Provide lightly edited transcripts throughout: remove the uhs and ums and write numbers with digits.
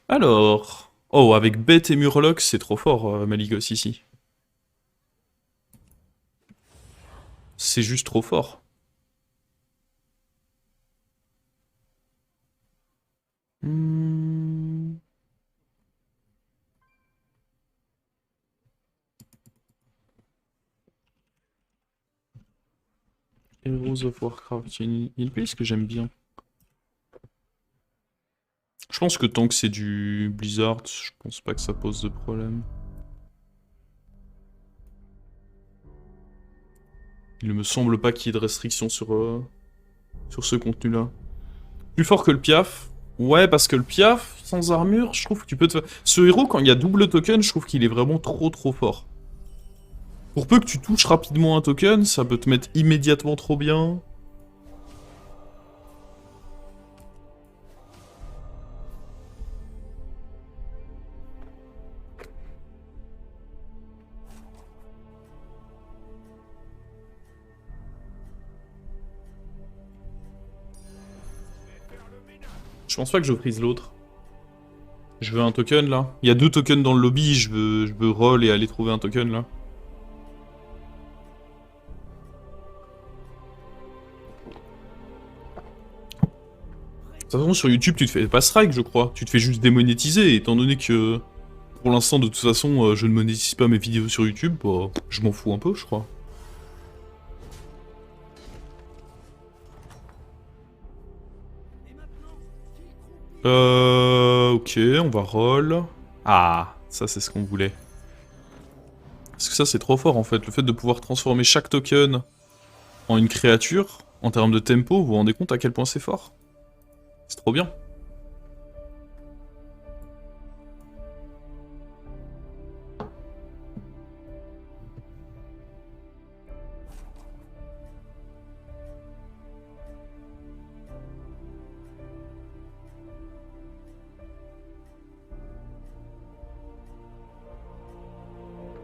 Alors... Oh, avec Bête et Murloc, c'est trop fort, Maligos, ici. C'est juste trop fort. Hmm... Heroes of Warcraft, il y a une playlist que j'aime bien. Je pense que tant que c'est du Blizzard, je pense pas que ça pose de problème. Il ne me semble pas qu'il y ait de restrictions sur ce contenu-là. Plus fort que le Piaf. Ouais, parce que le Piaf, sans armure, je trouve que tu peux te... Ce héros, quand il y a double token, je trouve qu'il est vraiment trop fort. Pour peu que tu touches rapidement un token, ça peut te mettre immédiatement trop bien. Je pense pas que je prise l'autre. Je veux un token, là. Il y a 2 tokens dans le lobby, je veux roll et aller trouver un token, là. De toute façon, sur YouTube, tu te fais pas strike, je crois. Tu te fais juste démonétiser, étant donné que... Pour l'instant, de toute façon, je ne monétise pas mes vidéos sur YouTube, bah, je m'en fous un peu, je crois. Ok, on va roll. Ah, ça c'est ce qu'on voulait. Parce que ça c'est trop fort en fait, le fait de pouvoir transformer chaque token en une créature, en termes de tempo, vous vous rendez compte à quel point c'est fort? C'est trop bien.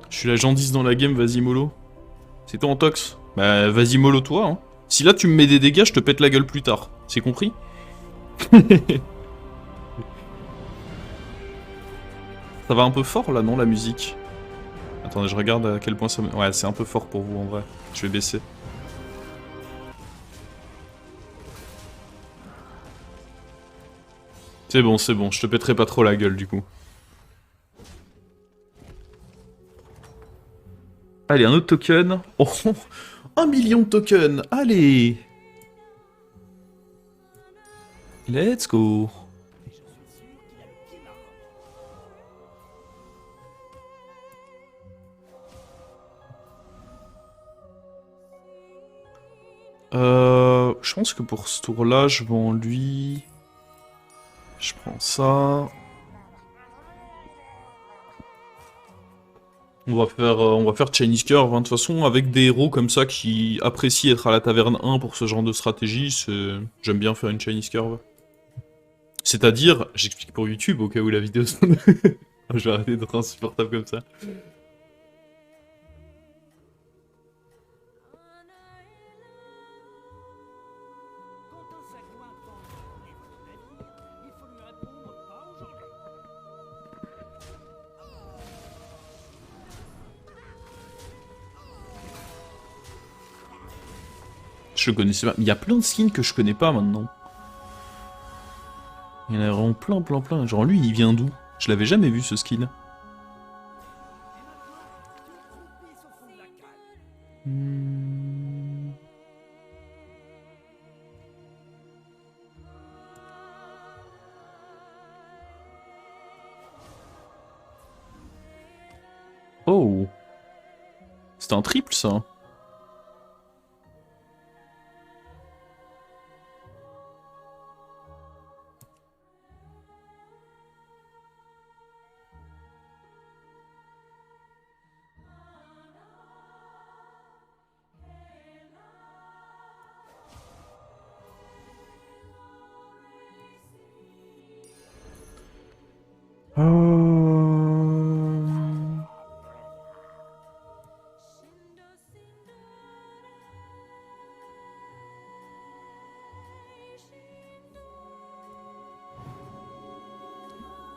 Je suis la Jandis dans la game, vas-y mollo. C'est toi en tox? Bah vas-y mollo toi, hein. Si là tu me mets des dégâts, je te pète la gueule plus tard. C'est compris? Ça va un peu fort là, non, la musique? Attendez, je regarde à quel point ça me... Ouais, c'est un peu fort pour vous en vrai. Je vais baisser. C'est bon, je te pèterai pas trop la gueule du coup. Allez, un autre token. Oh, 1 million de tokens. Allez. Let's go. Je pense que pour ce tour-là, je vends lui. Je prends ça. On va faire Chinese Curve, hein. De toute façon, avec des héros comme ça qui apprécient être à la taverne 1 pour ce genre de stratégie, j'aime bien faire une Chinese Curve. C'est-à-dire, j'explique pour YouTube au cas où la vidéo sonne. Je vais arrêter d'être insupportable comme ça. Je le connaissais pas. Mais il y a plein de skins que je connais pas maintenant. Il y en a vraiment plein. Genre lui, il vient d'où? Je l'avais jamais vu ce skin. Hmm. Oh, c'est un triple ça.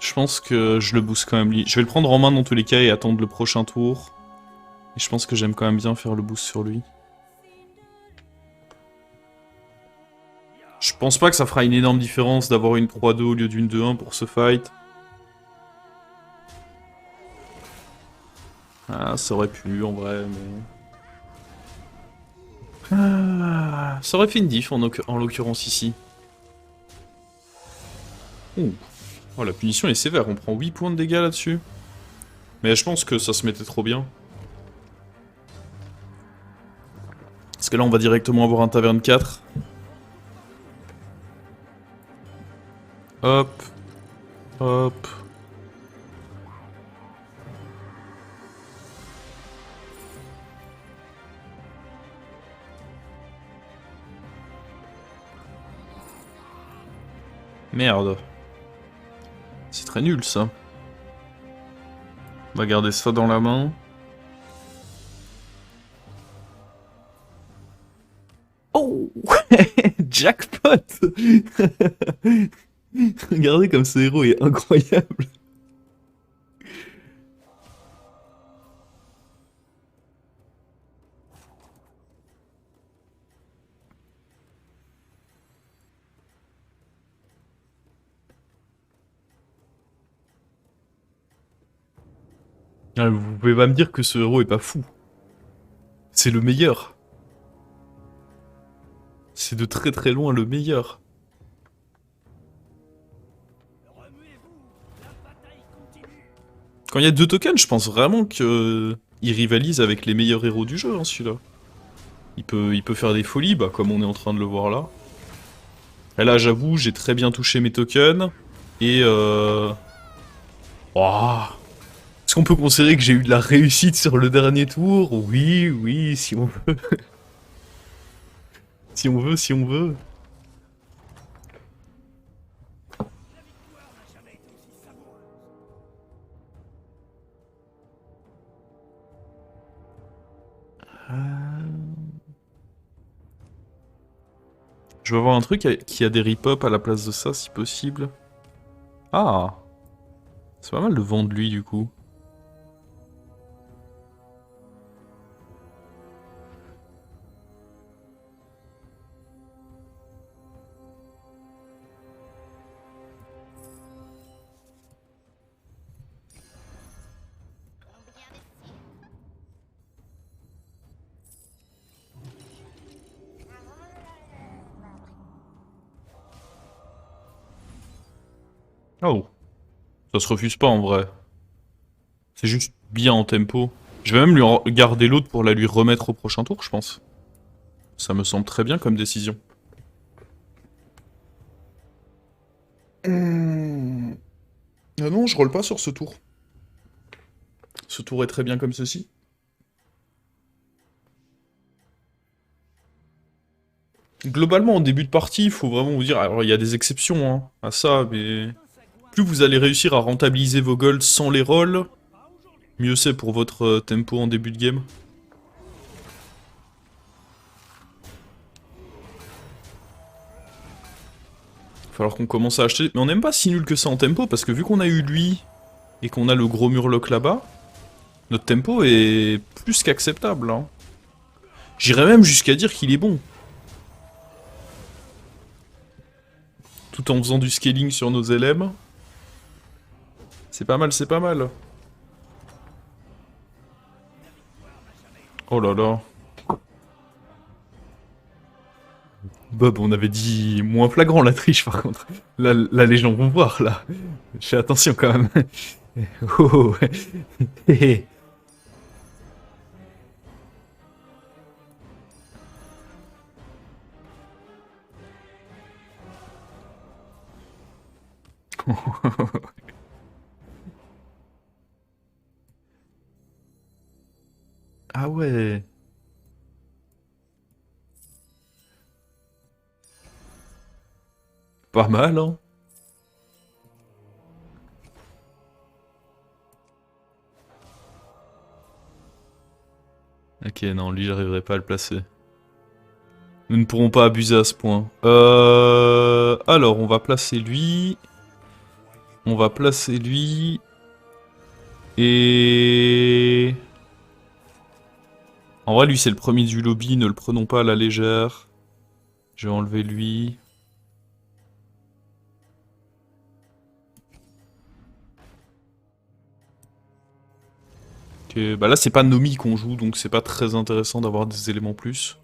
Je pense que je le booste quand même. Je vais le prendre en main dans tous les cas et attendre le prochain tour. Et je pense que j'aime quand même bien faire le boost sur lui. Je pense pas que ça fera une énorme différence d'avoir une 3-2 au lieu d'une 2-1 pour ce fight. Ah, ça aurait pu en vrai, mais... Ah, ça aurait fait une diff en l'occurrence ici. Ouh. Oh, la punition est sévère, on prend 8 points de dégâts là-dessus. Mais je pense que ça se mettait trop bien. Parce que là, on va directement avoir un taverne 4. Hop. Hop. Merde. C'est très nul, ça. On va garder ça dans la main. Oh jackpot. Regardez comme ce héros est incroyable. Ah, vous pouvez pas me dire que ce héros est pas fou. C'est le meilleur. C'est de très très loin le meilleur. Quand il y a 2 tokens, je pense vraiment que il rivalise avec les meilleurs héros du jeu, hein, celui-là. Il peut faire des folies, bah, comme on est en train de le voir là. Et là, j'avoue, j'ai très bien touché mes tokens. Et oh. Est-ce qu'on peut considérer que j'ai eu de la réussite sur le dernier tour? Oui, oui, si on veut. Si on veut, si on veut. Je veux avoir un truc qui a des rip-up à la place de ça, si possible. Ah! C'est pas mal de vendre lui, du coup. Oh! Ça se refuse pas, en vrai. C'est juste bien en tempo. Je vais même lui garder l'autre pour la lui remettre au prochain tour, je pense. Ça me semble très bien comme décision. Ah non, je roll pas sur ce tour. Ce tour est très bien comme ceci. Globalement, en début de partie, il faut vraiment vous dire... Alors, il y a des exceptions hein, à ça, mais... Plus vous allez réussir à rentabiliser vos golds sans les rolls, mieux c'est pour votre tempo en début de game. Il va falloir qu'on commence à acheter... Mais on n'aime pas si nul que ça en tempo, parce que vu qu'on a eu lui, et qu'on a le gros murloc là-bas, notre tempo est plus qu'acceptable. Hein. J'irais même jusqu'à dire qu'il est bon. Tout en faisant du scaling sur nos LM. C'est pas mal, c'est pas mal. Oh là là. Bob, on avait dit moins flagrant la triche par contre. Là les gens vont voir là. Je fais attention quand même. Oh, ouais. Ah ouais. Pas mal, hein. Ok, non, lui, j'arriverai pas à le placer. Nous ne pourrons pas abuser à ce point. Alors, on va placer lui. On va placer lui. Et... En vrai, lui, c'est le premier du lobby. Ne le prenons pas à la légère. Je vais enlever lui. Ok, bah là, c'est pas Nomi qu'on joue, donc c'est pas très intéressant d'avoir des éléments plus.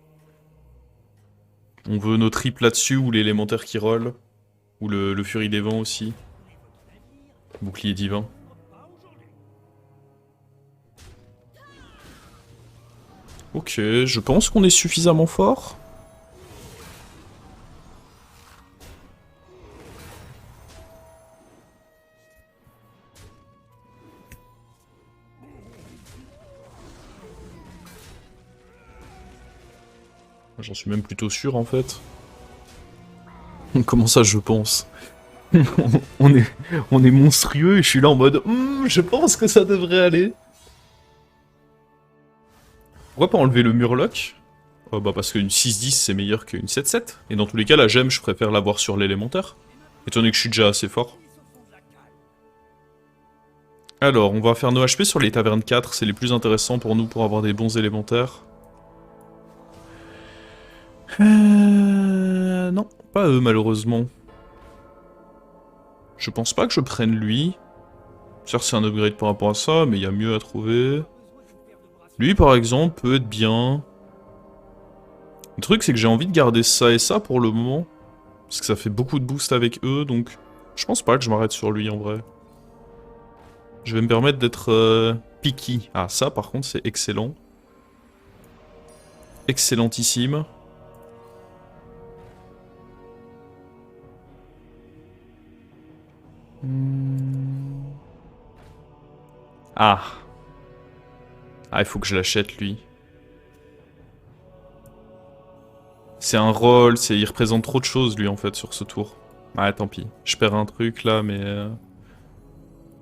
On veut nos triples là-dessus, ou l'élémentaire qui roll. Ou le Furie des Vents aussi. Bouclier divin. Ok, je pense qu'on est suffisamment fort. J'en suis même plutôt sûr en fait. Comment ça je pense? on, est, on est monstrueux et je suis là en mode je pense que ça devrait aller. Pourquoi pas enlever le murloc? Bah parce qu'une 6-10 c'est meilleur qu'une 7-7. Et dans tous les cas la gemme je préfère l'avoir sur l'élémentaire. Étant donné que je suis déjà assez fort. Alors on va faire nos HP sur les tavernes 4, c'est les plus intéressants pour nous pour avoir des bons élémentaires. Non, pas eux malheureusement. Je pense pas que je prenne lui. Certes c'est un upgrade par rapport à ça, mais il y a mieux à trouver. Lui par exemple peut être bien. Le truc c'est que j'ai envie de garder ça et ça pour le moment. Parce que ça fait beaucoup de boost avec eux, donc je pense pas que je m'arrête sur lui en vrai. Je vais me permettre d'être picky. Ah ça par contre c'est excellent. Excellentissime. Ah. Ah, il faut que je l'achète, lui. C'est un rôle, il représente trop de choses, lui, en fait, sur ce tour. Ah, tant pis. Je perds un truc, là, mais...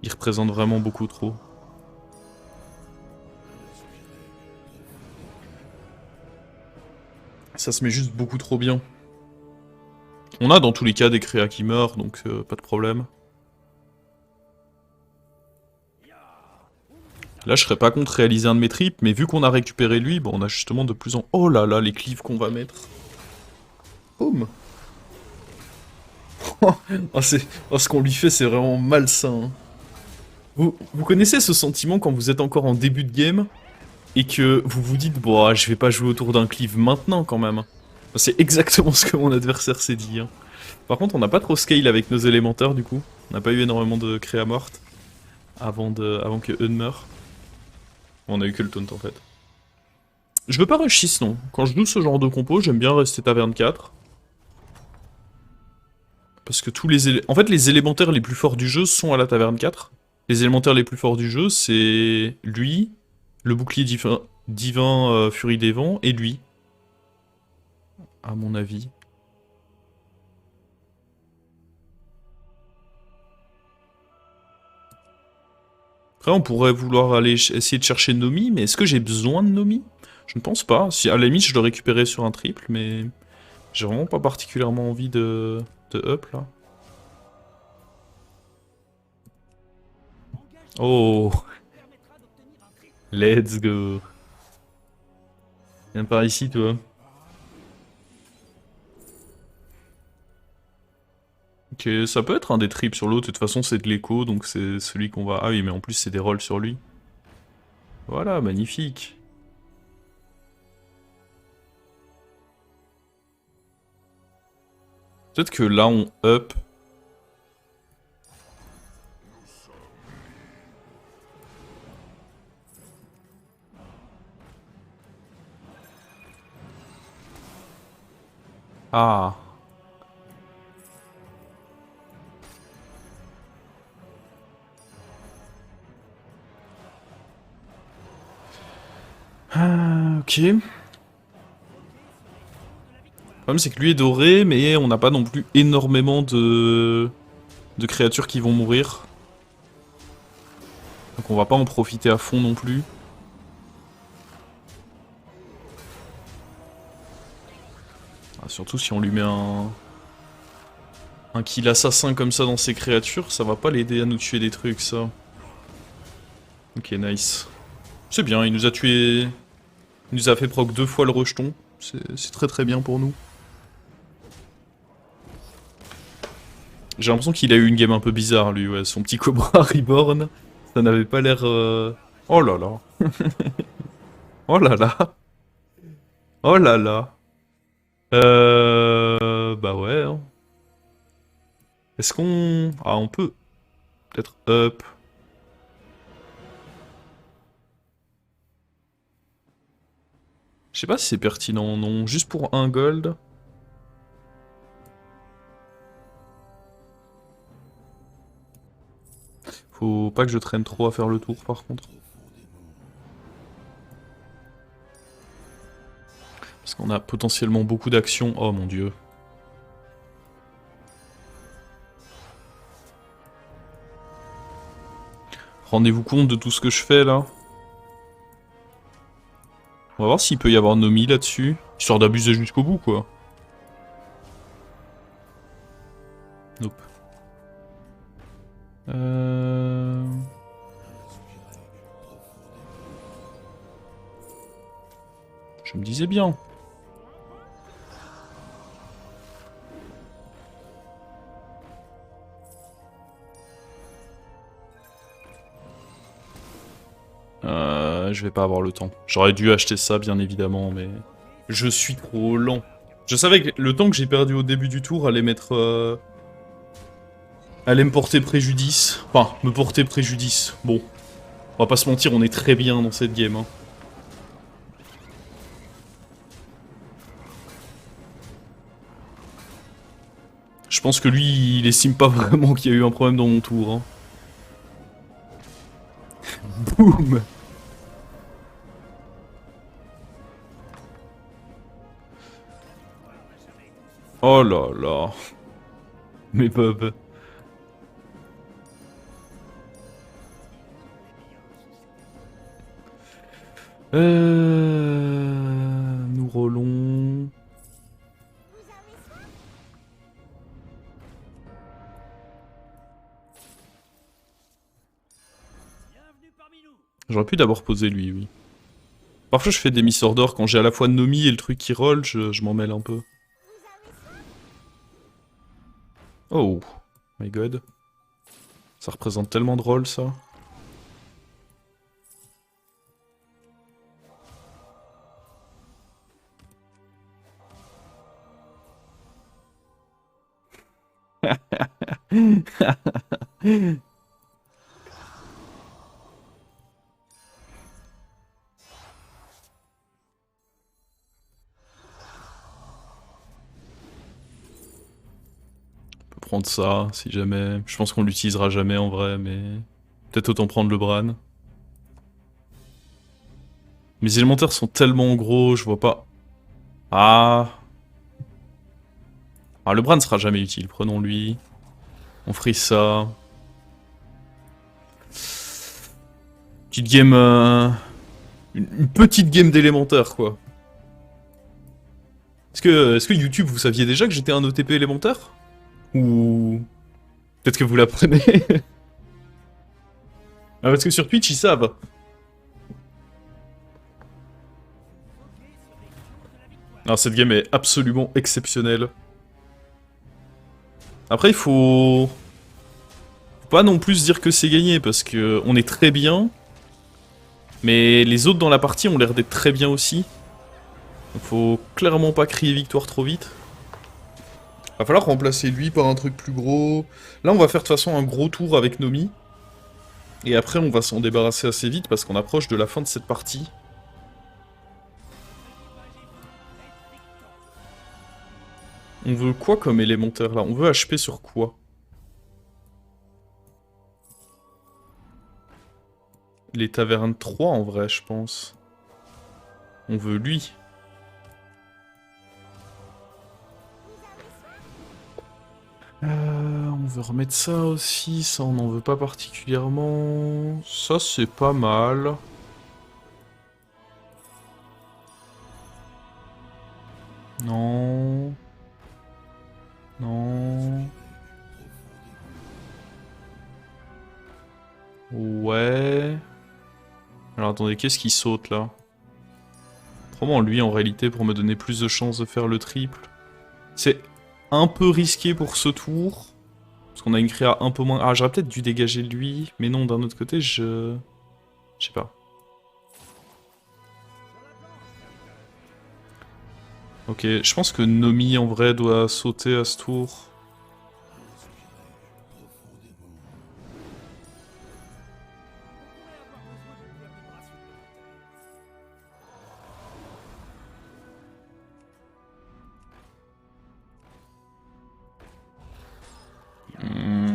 il représente vraiment beaucoup trop. Ça se met juste beaucoup trop bien. On a, dans tous les cas, des créas qui meurent, donc pas de problème. Là, je serais pas contre réaliser un de mes trips, mais vu qu'on a récupéré lui, bon, on a justement de plus en... Oh là là, les cleaves qu'on va mettre. Boum. Oh, ce qu'on lui fait, c'est vraiment malsain. Hein. Vous connaissez ce sentiment quand vous êtes encore en début de game et que vous vous dites, bon, je vais pas jouer autour d'un cleave maintenant quand même. C'est exactement ce que mon adversaire s'est dit. Hein. Par contre, on n'a pas trop scale avec nos élémentaires du coup. On n'a pas eu énormément de créa mortes avant que eux ne meurent. On a eu que le taunt en fait. Je veux pas rush 6 non. Quand je joue ce genre de compo, j'aime bien rester taverne 4. Parce que en fait, les élémentaires les plus forts du jeu sont à la taverne 4. Les élémentaires les plus forts du jeu, c'est lui, le bouclier divin Furie des Vents, et lui. À mon avis. Après, on pourrait vouloir aller essayer de chercher Nomi, mais est-ce que j'ai besoin de Nomi? Je ne pense pas. Si, à la limite, je le récupérais sur un triple, mais j'ai vraiment pas particulièrement envie de up, là. Oh, let's go. Viens par ici, toi. Ok, ça peut être un des trips sur l'autre, de toute façon c'est de l'écho, donc c'est celui qu'on va... Ah oui, mais en plus c'est des rolls sur lui. Voilà, magnifique. Peut-être que là on up. Ah. Ah, ok. Le problème c'est que lui est doré, mais on n'a pas non plus énormément de créatures qui vont mourir. Donc on va pas en profiter à fond non plus. Ah, surtout si on lui met un... Un kill assassin comme ça dans ses créatures, ça va pas l'aider à nous tuer des trucs, ça. Ok, nice. C'est bien, il nous a tué... Il nous a fait proc 2 fois le rejeton. C'est très très bien pour nous. J'ai l'impression qu'il a eu une game un peu bizarre, lui, ouais. Son petit Cobra Reborn, ça n'avait pas l'air... Oh là là. Oh là là. Oh là là. Bah ouais. Hein. Est-ce qu'on... Ah, on peut... Peut-être up. Je sais pas si c'est pertinent, non. Juste pour un gold. Faut pas que je traîne trop à faire le tour, par contre. Parce qu'on a potentiellement beaucoup d'actions. Oh mon dieu. Rendez-vous compte de tout ce que je fais, là. On va voir s'il peut y avoir Nomi là-dessus. Histoire d'abuser jusqu'au bout, quoi. Nope. Je me disais bien. Je vais pas avoir le temps. J'aurais dû acheter ça, bien évidemment, mais... Je suis trop lent. Je savais que le temps que j'ai perdu au début du tour allait m'être... allait me porter préjudice. Enfin, me porter préjudice. Bon. On va pas se mentir, on est très bien dans cette game. Hein. Je pense que lui, il estime pas vraiment qu'il y a eu un problème dans mon tour. Hein. Boum. Oh là là. Mes pubs. Nous roulons. J'aurais pu d'abord poser lui, oui. Parfois je fais des miss order quand j'ai à la fois Nomi et le truc qui roll, je m'en mêle un peu. Oh, my god. Ça représente tellement de rôles, ça. On peut prendre ça, si jamais. Je pense qu'on l'utilisera jamais en vrai, mais... Peut-être autant prendre le Bran. Mes élémentaires sont tellement gros, je vois pas... Ah... Ah, le Bran sera jamais utile, prenons-lui. On frise ça. Petite game... Une petite game d'élémentaire, quoi. Est-ce que YouTube, vous saviez déjà que j'étais un OTP élémentaire? Ou... Peut-être que vous l'apprenez. Ah, parce que sur Twitch, ils savent. Alors, cette game est absolument exceptionnelle. Après, il faut... Faut pas non plus dire que c'est gagné, parce que on est très bien. Mais les autres dans la partie ont l'air d'être très bien aussi. Donc faut clairement pas crier victoire trop vite. Va falloir remplacer lui par un truc plus gros. Là, on va faire de toute façon un gros tour avec Nomi. Et après, on va s'en débarrasser assez vite parce qu'on approche de la fin de cette partie. On veut quoi comme élémentaire là? On veut HP sur quoi? Les tavernes 3 en vrai, je pense. On veut lui. On veut remettre ça aussi, ça on n'en veut pas particulièrement. Ça c'est pas mal. Non. Non. Ouais. Alors attendez, qu'est-ce qui saute là? Probablement lui en réalité pour me donner plus de chances de faire le triple. C'est un peu risqué pour ce tour. Parce qu'on a une créa un peu moins... Ah, j'aurais peut-être dû dégager lui. Mais non, d'un autre côté, je... Je sais pas. Ok, je pense que Nomi en vrai doit sauter à ce tour.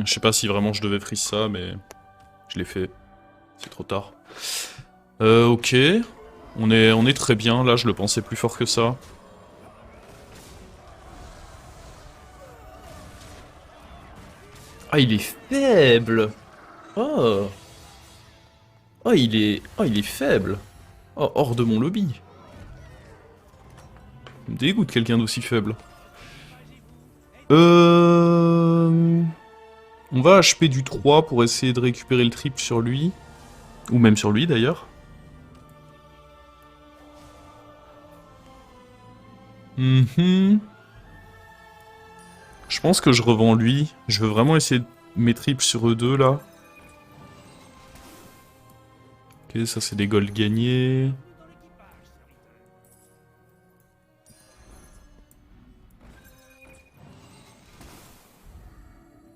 Je sais pas si vraiment je devais freeze ça, mais je l'ai fait. C'est trop tard. Ok. On est très bien, là, je le pensais plus fort que ça. Ah, il est faible. Oh. Oh, il est faible. Oh, hors de mon lobby. Ça me dégoûte quelqu'un d'aussi faible. On va HP du 3 pour essayer de récupérer le triple sur lui. Ou même sur lui d'ailleurs. Je pense que je revends lui. Je veux vraiment essayer de mes triples sur eux deux là. Ok, ça c'est des golds gagnés.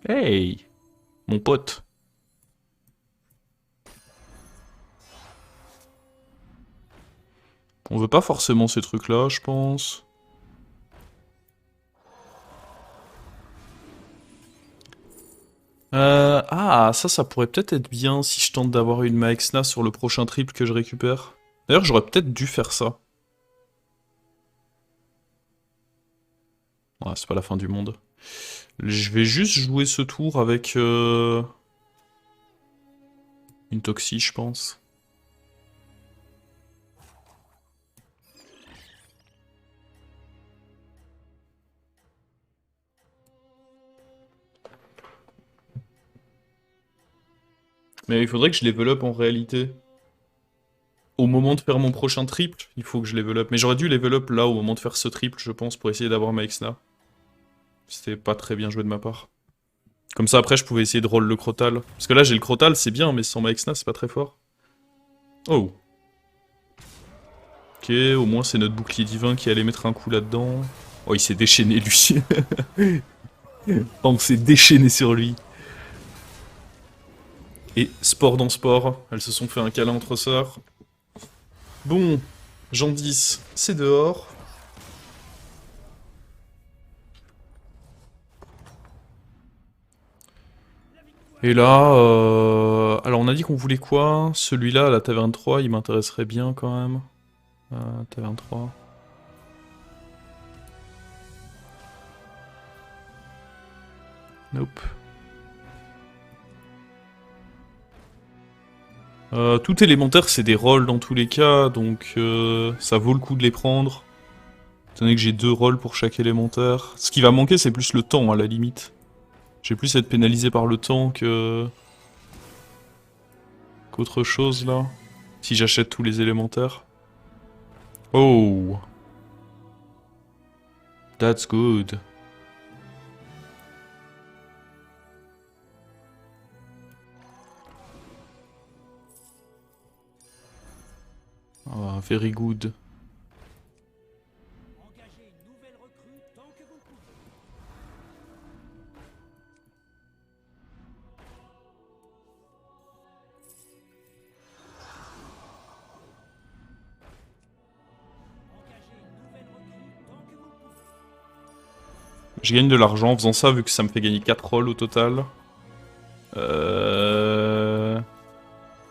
Hey, mon pote. On veut pas forcément ces trucs-là, je pense. Ah, ça pourrait peut-être être bien si je tente d'avoir une Maexna sur le prochain triple que je récupère. D'ailleurs, j'aurais peut-être dû faire ça. Ouais, c'est pas la fin du monde. Je vais juste jouer ce tour avec une Toxie, je pense. Mais il faudrait que je level up en réalité. Au moment de faire mon prochain triple, il faut que je level up. Mais j'aurais dû level up là au moment de faire ce triple, je pense, pour essayer d'avoir ma Exna. C'était pas très bien joué de ma part. Comme ça, après, je pouvais essayer de roll le Crotal. Parce que là, j'ai le Crotal, c'est bien, mais sans ma Exna, c'est pas très fort. Oh. Ok, au moins, c'est notre bouclier divin qui allait mettre un coup là-dedans. Oh, il s'est déchaîné, lui. On s'est déchaîné sur lui. Et sport dans sport, elles se sont fait un câlin entre sœurs. Bon, Jandis, c'est dehors. Et là, alors on a dit qu'on voulait quoi? Celui-là, la taverne 3, il m'intéresserait bien quand même. Taverne 3. Nope. Tout élémentaire, c'est des rolls dans tous les cas, donc ça vaut le coup de les prendre. Étant donné que j'ai 2 rolls pour chaque élémentaire. Ce qui va manquer, c'est plus le temps, à la limite. Je vais plus être pénalisé par le temps qu'autre chose, là. Si j'achète tous les élémentaires. Oh! That's good. Ah, very good. Je gagne de l'argent en faisant ça, vu que ça me fait gagner 4 rolls au total.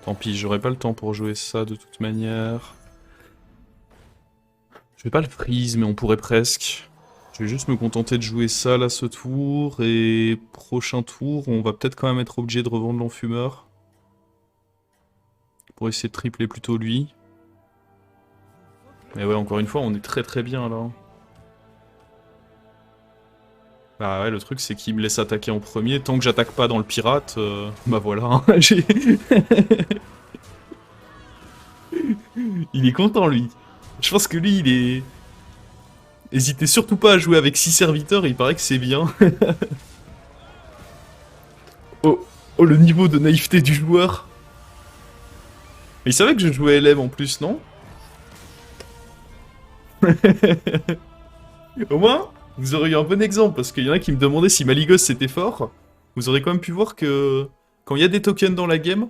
Tant pis, j'aurai pas le temps pour jouer ça de toute manière. Je vais pas le freeze, mais on pourrait presque. Je vais juste me contenter de jouer ça là ce tour, et prochain tour, on va peut-être quand même être obligé de revendre l'enfumeur. Pour essayer de tripler plutôt lui. Mais ouais, encore une fois, on est très très bien là. Bah ouais, le truc c'est qu'il me laisse attaquer en premier. Tant que j'attaque pas dans le pirate, bah voilà. Hein, il est content lui. Je pense que lui il est... Hésitez surtout pas à jouer avec 6 serviteurs, il paraît que c'est bien. Oh, oh, le niveau de naïveté du joueur. Mais il savait que je jouais LM en plus, non? Au moins, vous aurez eu un bon exemple, parce qu'il y en a qui me demandaient si Malygos c'était fort. Vous aurez quand même pu voir que quand il y a des tokens dans la game,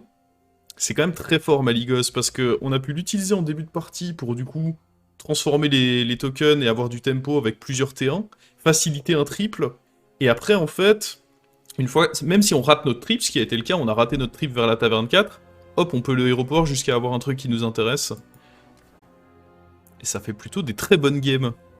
c'est quand même très fort Malygos, parce que on a pu l'utiliser en début de partie pour du coup transformer les tokens et avoir du tempo avec plusieurs T1, faciliter un triple, et après en fait, une fois, même si on rate notre trip, ce qui a été le cas, on a raté notre trip vers la taverne 4, hop, on peut le hero power jusqu'à avoir un truc qui nous intéresse. Et ça fait plutôt des très bonnes games.